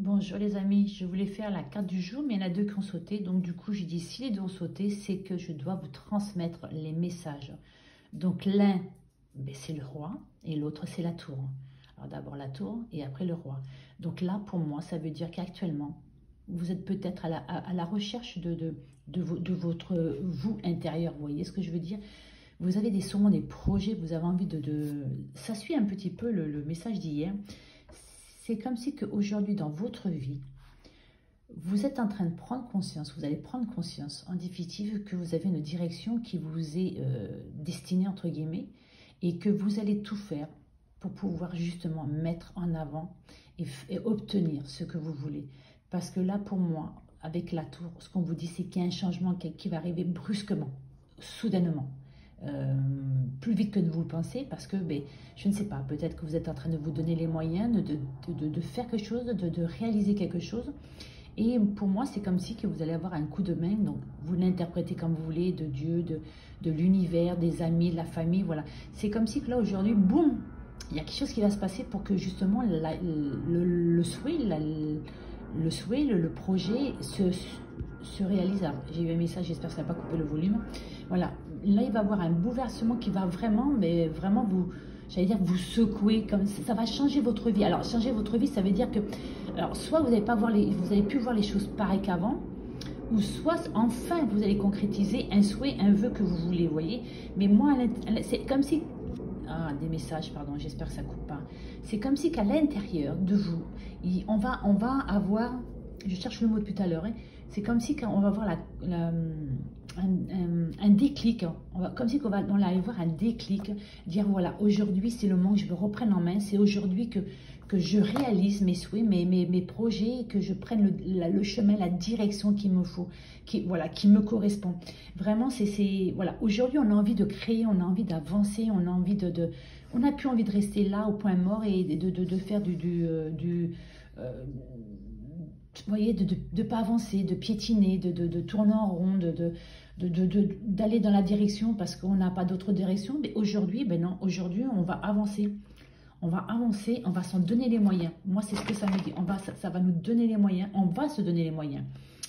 Bonjour les amis, je voulais faire la carte du jour, mais il y en a deux qui ont sauté. Donc du coup, j'ai dit si les deux ont sauté, c'est que je dois vous transmettre les messages. Donc l'un, ben, c'est le roi et l'autre, c'est la tour. Alors d'abord la tour et après le roi. Donc là, pour moi, ça veut dire qu'actuellement, vous êtes peut-être à la recherche de votre vous intérieur. Vous voyez ce que je veux dire? Vous avez sûrement des projets, vous avez envie Ça suit un petit peu le message d'hier. C'est comme si qu'aujourd'hui, dans votre vie, vous êtes en train de prendre conscience, vous allez prendre conscience en définitive que vous avez une direction qui vous est destinée, entre guillemets, et que vous allez tout faire pour pouvoir justement mettre en avant et obtenir ce que vous voulez. Parce que là, pour moi, avec la tour, ce qu'on vous dit, c'est qu'il y a un changement qui va arriver brusquement, soudainement. euh, Plus vite que vous le pensez, parce que ben, je ne sais pas, peut-être que vous êtes en train de vous donner les moyens de faire quelque chose, de réaliser quelque chose. Et pour moi, c'est comme si que vous allez avoir un coup de main, donc vous l'interprétez comme vous voulez, de Dieu, de l'univers, des amis, de la famille, voilà. C'est comme si que là, aujourd'hui, boum, il y a quelque chose qui va se passer pour que justement le projet se réalise. J'ai eu un message, j'espère que ça n'a pas coupé le volume. Voilà, là, il va y avoir un bouleversement qui va vraiment, mais vraiment vous, j'allais dire, vous secouer, comme ça va changer votre vie. Alors, changer votre vie, ça veut dire que, alors, soit vous n'allez pas voir vous avez pu voir les choses pareilles qu'avant, ou soit, enfin, vous allez concrétiser un souhait, un vœu que vous voulez, vous voyez. Mais moi, c'est comme si, ah, des messages, pardon, j'espère que ça ne coupe pas. C'est comme si qu'à l'intérieur de vous, on va avoir, je cherche le mot depuis tout à l'heure, hein, c'est comme si on va avoir un déclic, comme si on allait avoir un déclic, dire voilà, aujourd'hui c'est le moment que je me reprenne en main, c'est aujourd'hui que je réalise mes souhaits, mes projets, que je prenne le chemin, la direction qu'il me faut, voilà, qui me correspond. Vraiment, voilà, aujourd'hui on a envie de créer, on a envie d'avancer, on a envie on n'a plus envie de rester là au point mort et de faire vous voyez, de ne pas avancer, de piétiner, de tourner en rond, d'aller dans la direction parce qu'on n'a pas d'autre direction. Mais aujourd'hui, ben non, aujourd'hui, on va avancer. On va avancer, on va s'en donner les moyens. Moi, c'est ce que ça me dit. Ça va nous donner les moyens, on va se donner les moyens.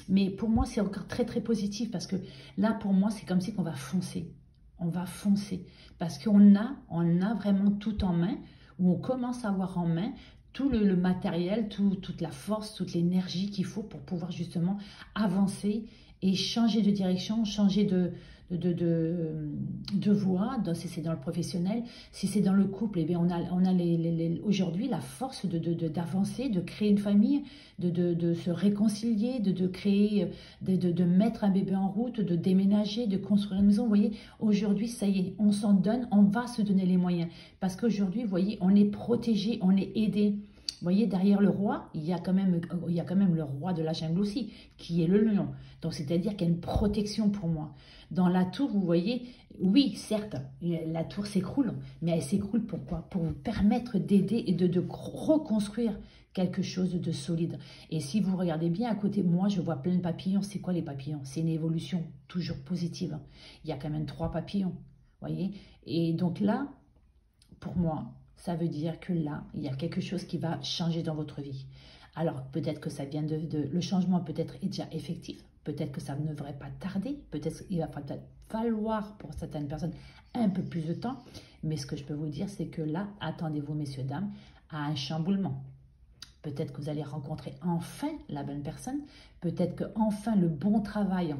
Mais pour moi, c'est encore très, très positif parce que là, pour moi, c'est comme si qu'on va foncer. On va foncer parce on a vraiment tout en main, où on commence à avoir en main tout le matériel, toute la force, toute l'énergie qu'il faut pour pouvoir justement avancer et changer de direction, changer de voie, si c'est dans le professionnel, si c'est dans le couple, eh bien on a aujourd'hui la force d'avancer, de créer une famille, de se réconcilier, de créer, de mettre un bébé en route, de déménager, de construire une maison. Vous voyez, aujourd'hui, ça y est, on s'en donne, on va se donner les moyens. Parce qu'aujourd'hui, vous voyez, on est protégé, on est aidé. Vous voyez, derrière le roi, il y a quand même le roi de la jungle aussi, qui est le lion. Donc, c'est-à-dire qu'il y a une protection pour moi. Dans la tour, vous voyez, oui, certes, la tour s'écroule, mais elle s'écroule pourquoi? Pour vous permettre d'aider et de reconstruire quelque chose de solide. Et si vous regardez bien à côté de moi, je vois plein de papillons. C'est quoi les papillons? C'est une évolution toujours positive. Il y a quand même 3 papillons, vous voyez? Et donc là, pour moi, ça veut dire que là, il y a quelque chose qui va changer dans votre vie. Alors, peut-être que ça vient le changement peut-être est déjà effectif, peut-être que ça ne devrait pas tarder, peut-être qu'il va peut-être falloir pour certaines personnes un peu plus de temps, mais ce que je peux vous dire, c'est que là, attendez-vous, messieurs, dames, à un chamboulement. Peut-être que vous allez rencontrer enfin la bonne personne, peut-être que enfin le bon travail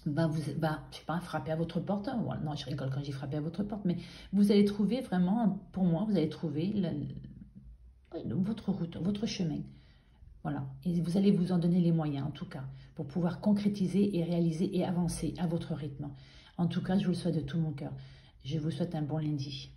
je sais pas, frapper à votre porte. Non, je rigole quand j'ai frappé à votre porte, mais vous allez trouver vraiment, pour moi, vous allez trouver votre route, votre chemin. Voilà. Et vous allez vous en donner les moyens, en tout cas, pour pouvoir concrétiser et réaliser et avancer à votre rythme. En tout cas, je vous le souhaite de tout mon cœur. Je vous souhaite un bon lundi.